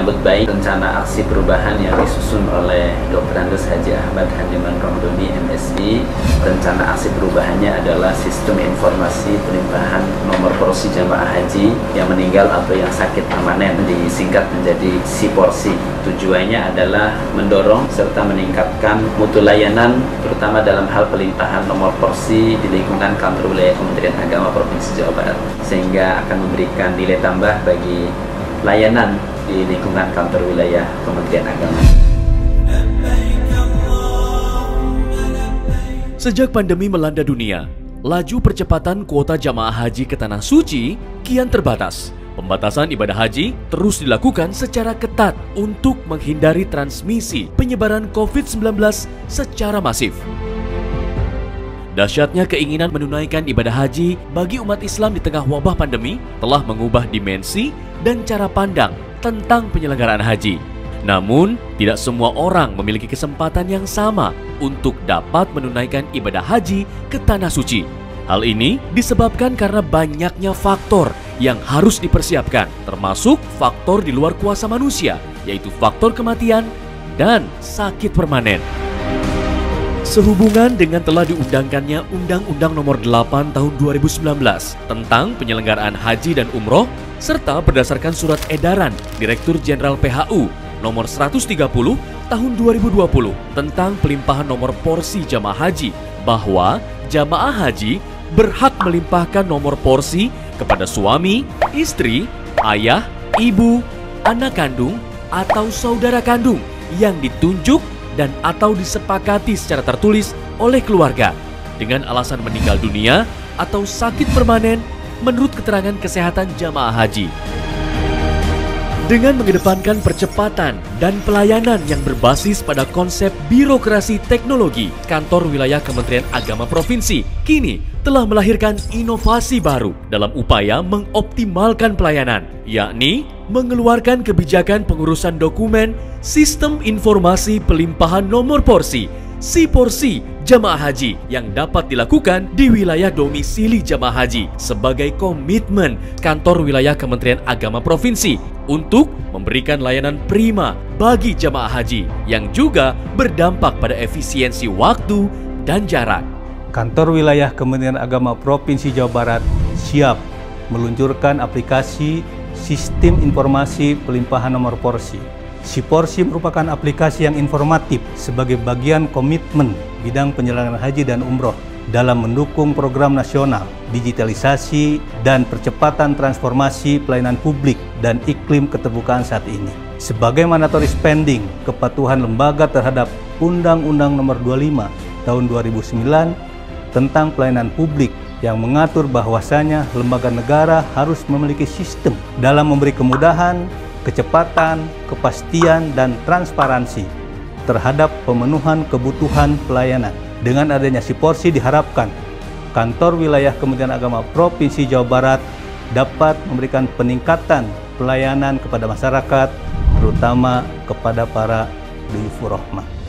menyambut baik rencana aksi perubahan yang disusun oleh Dr. Andes Haji Ahmad Handiman Romdoni, MSI. Rencana aksi perubahannya adalah sistem informasi pelimpahan nomor porsi jamaah haji yang meninggal atau yang sakit permanen, disingkat menjadi SIPORSI. Tujuannya adalah mendorong serta meningkatkan mutu layanan, terutama dalam hal pelimpahan nomor porsi di lingkungan kantor wilayah Kementerian Agama Provinsi Jawa Barat, sehingga akan memberikan nilai tambah bagi layanan di lingkungan kantor wilayah Kementerian Agama. Sejak pandemi melanda dunia, laju percepatan kuota jamaah haji ke Tanah Suci kian terbatas. Pembatasan ibadah haji terus dilakukan secara ketat untuk menghindari transmisi penyebaran COVID-19 secara masif. Dahsyatnya keinginan menunaikan ibadah haji bagi umat Islam di tengah wabah pandemi telah mengubah dimensi dan cara pandang tentang penyelenggaraan haji. Namun, tidak semua orang memiliki kesempatan yang sama untuk dapat menunaikan ibadah haji ke Tanah Suci. Hal ini disebabkan karena banyaknya faktor yang harus dipersiapkan, termasuk faktor di luar kuasa manusia, yaitu faktor kematian dan sakit permanen. Sehubungan dengan telah diundangkannya Undang-Undang Nomor 8 Tahun 2019 tentang penyelenggaraan haji dan umroh, serta berdasarkan Surat Edaran Direktur Jenderal PHU Nomor 130 Tahun 2020 tentang pelimpahan nomor porsi jamaah haji, bahwa jamaah haji berhak melimpahkan nomor porsi kepada suami, istri, ayah, ibu, anak kandung, atau saudara kandung yang ditunjuk dan atau disepakati secara tertulis oleh keluarga dengan alasan meninggal dunia atau sakit permanen menurut keterangan kesehatan jamaah haji. Dengan mengedepankan percepatan dan pelayanan yang berbasis pada konsep birokrasi teknologi, kantor wilayah Kementerian Agama Provinsi kini telah melahirkan inovasi baru dalam upaya mengoptimalkan pelayanan, yakni mengeluarkan kebijakan pengurusan dokumen Sistem Informasi Pelimpahan Nomor Porsi SIPORSI jamaah haji yang dapat dilakukan di wilayah domisili jamaah haji sebagai komitmen kantor wilayah Kementerian Agama Provinsi untuk memberikan layanan prima bagi jamaah haji yang juga berdampak pada efisiensi waktu dan jarak. Kantor wilayah Kementerian Agama Provinsi Jawa Barat siap meluncurkan aplikasi Sistem Informasi Pelimpahan Nomor Porsi. SIPORSI merupakan aplikasi yang informatif sebagai bagian komitmen bidang penyelenggaraan haji dan umroh dalam mendukung program nasional, digitalisasi, dan percepatan transformasi pelayanan publik dan iklim keterbukaan saat ini. Sebagai mandatory spending, kepatuhan lembaga terhadap Undang-Undang Nomor 25 Tahun 2009 tentang pelayanan publik yang mengatur bahwasanya lembaga negara harus memiliki sistem dalam memberi kemudahan, kecepatan, kepastian, dan transparansi terhadap pemenuhan kebutuhan pelayanan. Dengan adanya SIPORSI diharapkan kantor wilayah Kementerian Agama Provinsi Jawa Barat dapat memberikan peningkatan pelayanan kepada masyarakat, terutama kepada para dhuyufur rahmah.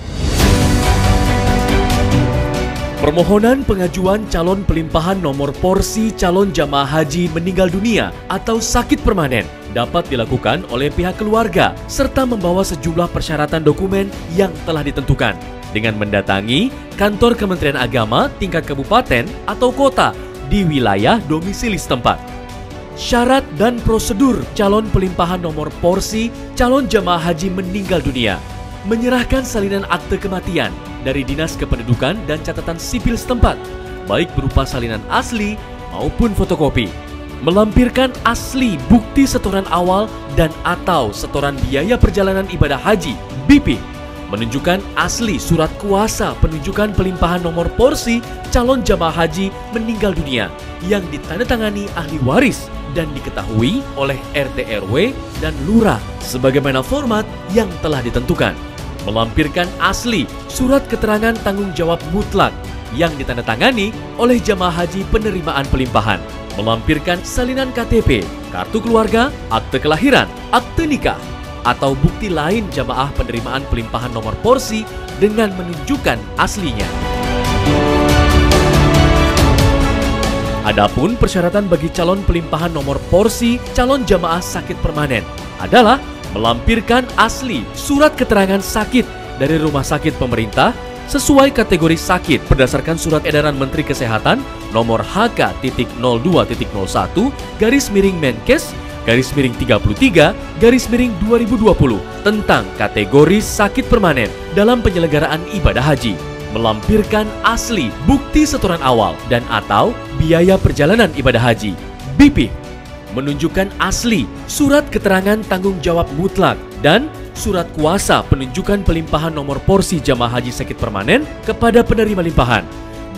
Permohonan pengajuan calon pelimpahan nomor porsi calon jamaah haji meninggal dunia atau sakit permanen dapat dilakukan oleh pihak keluarga serta membawa sejumlah persyaratan dokumen yang telah ditentukan dengan mendatangi kantor Kementerian Agama tingkat kabupaten atau kota di wilayah domisili setempat. Syarat dan prosedur calon pelimpahan nomor porsi calon jamaah haji meninggal dunia: menyerahkan salinan akte kematian dari Dinas Kependudukan dan Catatan Sipil setempat, baik berupa salinan asli maupun fotokopi. Melampirkan asli bukti setoran awal dan atau setoran biaya perjalanan ibadah haji (BIP). Menunjukkan asli surat kuasa penunjukan pelimpahan nomor porsi calon jamaah haji meninggal dunia yang ditandatangani ahli waris dan diketahui oleh RT RW dan lurah sebagaimana format yang telah ditentukan. Melampirkan asli surat keterangan tanggung jawab mutlak yang ditandatangani oleh jamaah haji penerimaan pelimpahan. Melampirkan salinan KTP, kartu keluarga, akte kelahiran, akte nikah, atau bukti lain jamaah penerimaan pelimpahan nomor porsi dengan menunjukkan aslinya. Adapun persyaratan bagi calon pelimpahan nomor porsi calon jamaah sakit permanen adalah Melampirkan asli surat keterangan sakit dari rumah sakit pemerintah sesuai kategori sakit berdasarkan Surat Edaran Menteri Kesehatan nomor HK.02.01/Menkes/33/2020 tentang kategori sakit permanen dalam penyelenggaraan ibadah haji. Melampirkan asli bukti setoran awal dan atau biaya perjalanan ibadah haji. BPIH menunjukkan asli surat keterangan tanggung jawab mutlak dan surat kuasa penunjukan pelimpahan nomor porsi jamaah haji sakit permanen kepada penerima limpahan.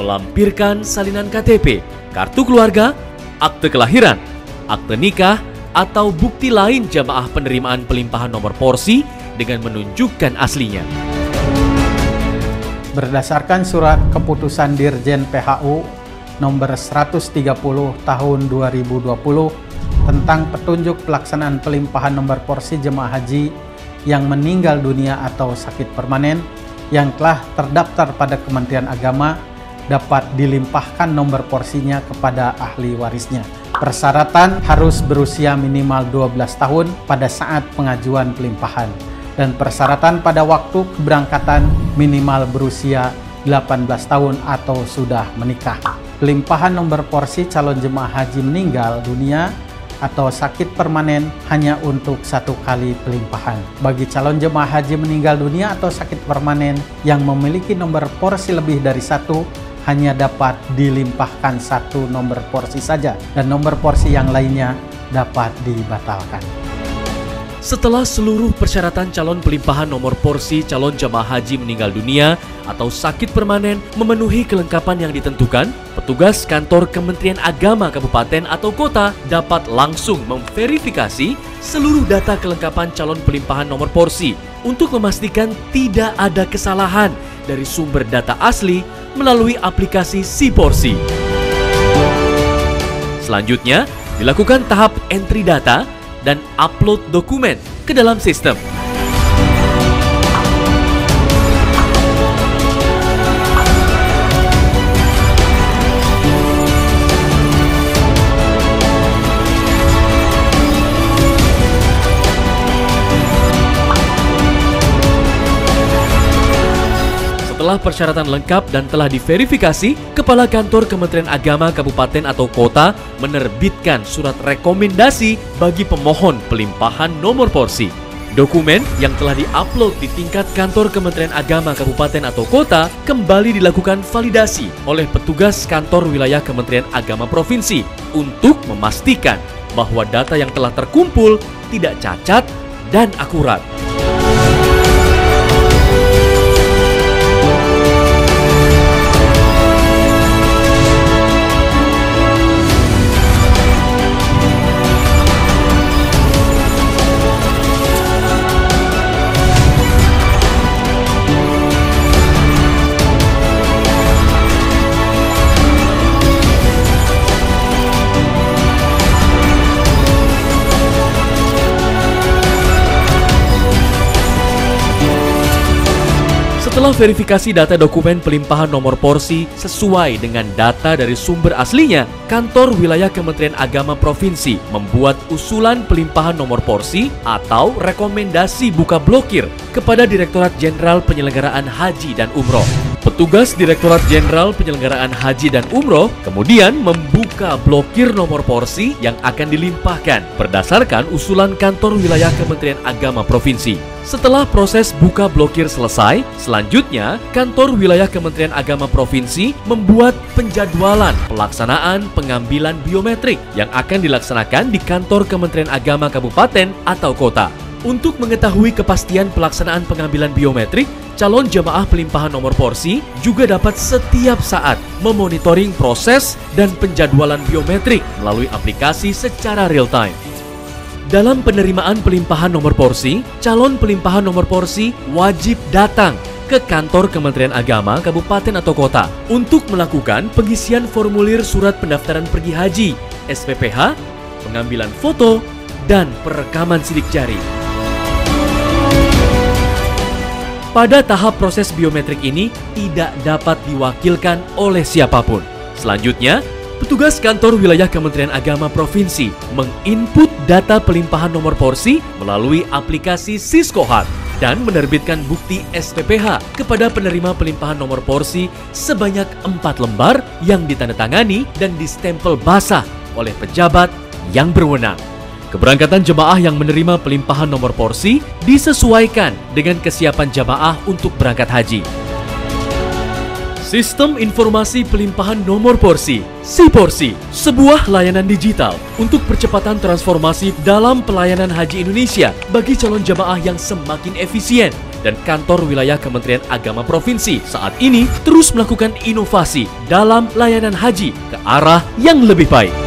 Melampirkan salinan KTP, kartu keluarga, akte kelahiran, akte nikah, atau bukti lain jamaah penerimaan pelimpahan nomor porsi dengan menunjukkan aslinya. Berdasarkan surat keputusan Dirjen PHU nomor 130 tahun 2020 tentang petunjuk pelaksanaan pelimpahan nomor porsi jemaah haji yang meninggal dunia atau sakit permanen yang telah terdaftar pada Kementerian Agama dapat dilimpahkan nomor porsinya kepada ahli warisnya. Persyaratan harus berusia minimal 12 tahun pada saat pengajuan pelimpahan dan persyaratan pada waktu keberangkatan minimal berusia 18 tahun atau sudah menikah. Pelimpahan nomor porsi calon jemaah haji meninggal dunia atau sakit permanen hanya untuk 1 kali pelimpahan. Bagi calon jemaah haji meninggal dunia atau sakit permanen yang memiliki nomor porsi lebih dari 1, hanya dapat dilimpahkan 1 nomor porsi saja dan nomor porsi yang lainnya dapat dibatalkan. Setelah seluruh persyaratan calon pelimpahan nomor porsi calon jamaah haji meninggal dunia atau sakit permanen memenuhi kelengkapan yang ditentukan, petugas kantor Kementerian Agama Kabupaten atau Kota dapat langsung memverifikasi seluruh data kelengkapan calon pelimpahan nomor porsi untuk memastikan tidak ada kesalahan dari sumber data asli melalui aplikasi SiPorsi. Selanjutnya, dilakukan tahap entry data dan upload dokumen ke dalam sistem. Setelah persyaratan lengkap dan telah diverifikasi, Kepala Kantor Kementerian Agama Kabupaten atau Kota menerbitkan surat rekomendasi bagi pemohon pelimpahan nomor porsi. Dokumen yang telah diupload di tingkat Kantor Kementerian Agama Kabupaten atau Kota kembali dilakukan validasi oleh petugas kantor wilayah Kementerian Agama Provinsi untuk memastikan bahwa data yang telah terkumpul tidak cacat dan akurat. Setelah verifikasi data dokumen pelimpahan nomor porsi sesuai dengan data dari sumber aslinya, Kantor Wilayah Kementerian Agama Provinsi membuat usulan pelimpahan nomor porsi atau rekomendasi buka blokir kepada Direktorat Jenderal Penyelenggaraan Haji dan Umroh. Petugas Direktorat Jenderal Penyelenggaraan Haji dan Umroh kemudian membuka blokir nomor porsi yang akan dilimpahkan berdasarkan usulan Kantor Wilayah Kementerian Agama Provinsi. Setelah proses buka blokir selesai, selanjutnya Kantor Wilayah Kementerian Agama Provinsi membuat penjadwalan pelaksanaan pengambilan biometrik yang akan dilaksanakan di Kantor Kementerian Agama Kabupaten atau Kota. Untuk mengetahui kepastian pelaksanaan pengambilan biometrik, calon jamaah pelimpahan nomor porsi juga dapat setiap saat memonitoring proses dan penjadwalan biometrik melalui aplikasi secara real-time. Dalam penerimaan pelimpahan nomor porsi, calon pelimpahan nomor porsi wajib datang ke kantor Kementerian Agama Kabupaten atau Kota untuk melakukan pengisian formulir surat pendaftaran pergi haji, SPPH, pengambilan foto, dan perekaman sidik jari. Pada tahap proses biometrik ini tidak dapat diwakilkan oleh siapapun. Selanjutnya, Petugas kantor wilayah Kementerian Agama Provinsi menginput data pelimpahan nomor porsi melalui aplikasi Siskohat dan menerbitkan bukti SPPH kepada penerima pelimpahan nomor porsi sebanyak 4 lembar yang ditandatangani dan distempel basah oleh pejabat yang berwenang. Keberangkatan jemaah yang menerima pelimpahan nomor porsi disesuaikan dengan kesiapan jemaah untuk berangkat haji. Sistem Informasi Pelimpahan Nomor Porsi, SIPORSI, sebuah layanan digital untuk percepatan transformasi dalam pelayanan haji Indonesia bagi calon jemaah yang semakin efisien, dan kantor wilayah Kementerian Agama Provinsi saat ini terus melakukan inovasi dalam layanan haji ke arah yang lebih baik.